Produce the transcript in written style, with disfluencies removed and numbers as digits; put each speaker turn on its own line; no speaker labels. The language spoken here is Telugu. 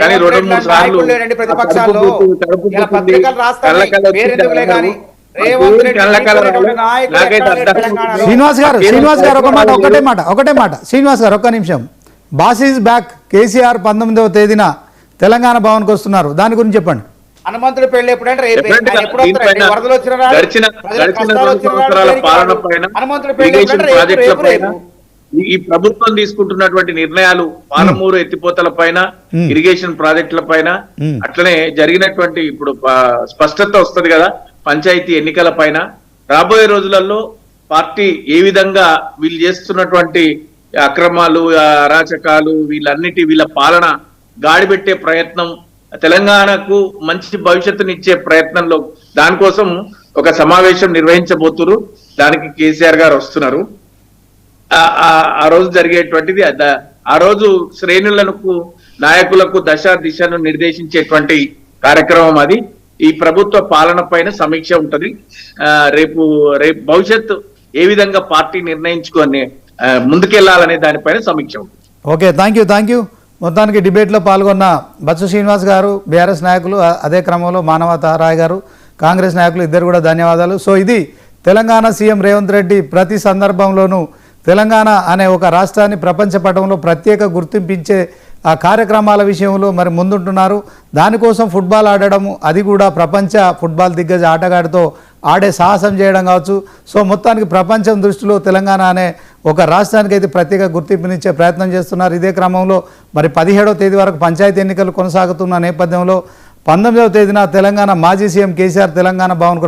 కానీ
రేవంత్
రెండు
రెడ్డి
మూడు
లాంటి
సార్లు
నాయకులు లేరండి ప్రతిపక్షాల్లో.
కడుపు
ఇలా
పుట్టింది,
పత్రికలు రాస్తాయి,
కళ్ళకల
వేరెందుకులే
వచ్చింది
కానీ
అన్నారు.
రేవంత్ రెడ్డి
కళ్ళకల
నీకునేటువంటి నాయకుడు
నాకైతే
ఎక్కడా లేరు
అర్థం
తెలంగాణలో.
శ్రీనివాస్ గారు ఒకటే మాట శ్రీనివాస్ గారు ఒక్క నిమిషం. Boss is back. కేసీఆర్ 19వ తేదీన తెలంగాణ భవన్కి వస్తున్నారు, దాని గురించి చెప్పండి.
హనుమంతుడి పెళ్లి ఎప్పుడంటే రేపు
Definitely
ఎప్పుడు వస్తారండి?
దీనిపైన
వరదలు వచ్చిన నాడు,
గడిచిన
ప్రజలకు కష్టాలు
రెండు
వచ్చిన నాడు
సంవత్సరాల
దేనికి
పాలన
రాడు?
పైన,
హనుమంతుడి పెళ్లి
ఇరిగేషన్
ఎప్పుడంటే
ప్రాజెక్టుల
రేపు
పైన,
రేపు
ఈ ప్రభుత్వం తీసుకుంటున్నటువంటి నిర్ణయాలు, పాలమూరు ఎత్తిపోతల పైన, ఇరిగేషన్ ప్రాజెక్టుల పైన, అట్లనే జరిగినటువంటి ఇప్పుడు స్పష్టత వస్తది కదా పంచాయతీ ఎన్నికల పైన. రాబోయే రోజులలో పార్టీ ఏ విధంగా వీళ్ళు చేస్తున్నటువంటి అక్రమాలు, అరాచకాలు, వీళ్ళ పాలన గాడిపెట్టే ప్రయత్నం, తెలంగాణకు మంచి భవిష్యత్తునిచ్చే ప్రయత్నంలో దానికోసం ఒక సమావేశం నిర్వహించబోతున్నారు. దానికి కేసీఆర్ గారు వస్తున్నారు. ఆ రోజు జరిగేటువంటిది, ఆ రోజు శ్రేణులకు, నాయకులకు దశ దిశను నిర్దేశించేటువంటి కార్యక్రమం అది. ఈ ప్రభుత్వ పాలన పైన సమీక్ష ఉంటది. రేపు భవిష్యత్తు ఏ విధంగా పార్టీ నిర్ణయించుకొని ముందుకెళ్లాలనే దానిపైన సమీక్ష ఉంటుంది.
Okay, thank you. మొత్తానికి డిబేట్లో పాల్గొన్న బత్స శ్రీనివాస్ గారు, బీఆర్ఎస్ నాయకులు, అదే క్రమంలో మానవతా రాయ్ గారు, కాంగ్రెస్ నాయకులు, ఇద్దరు కూడా ధన్యవాదాలు. సో ఇది తెలంగాణ సీఎం రేవంత్ రెడ్డి ప్రతి సందర్భంలోనూ తెలంగాణ అనే ఒక రాష్ట్రాన్ని ప్రపంచ పటంలో ప్రత్యేక గుర్తింపించే ఆ కార్యక్రమాల విషయంలో మరి ముందుంటున్నారు. దానికోసం ఫుట్బాల్ ఆడడం, అది కూడా ప్రపంచ ఫుట్బాల్ దిగ్గజ ఆటగాడితో ఆడే సాహసం చేయడం కావచ్చు. సో మొత్తానికి ప్రపంచం దృష్టిలో తెలంగాణ అనే ఒక రాష్ట్రానికి అయితే ప్రత్యేక గుర్తింపునిచ్చే ప్రయత్నం చేస్తున్నారు. ఇదే క్రమంలో మరి 17వ తేదీ వరకు పంచాయతీ ఎన్నికలు కొనసాగుతున్న నేపథ్యంలో 19వ తేదీన తెలంగాణ మాజీ సీఎం కేసీఆర్ తెలంగాణ భవన్కు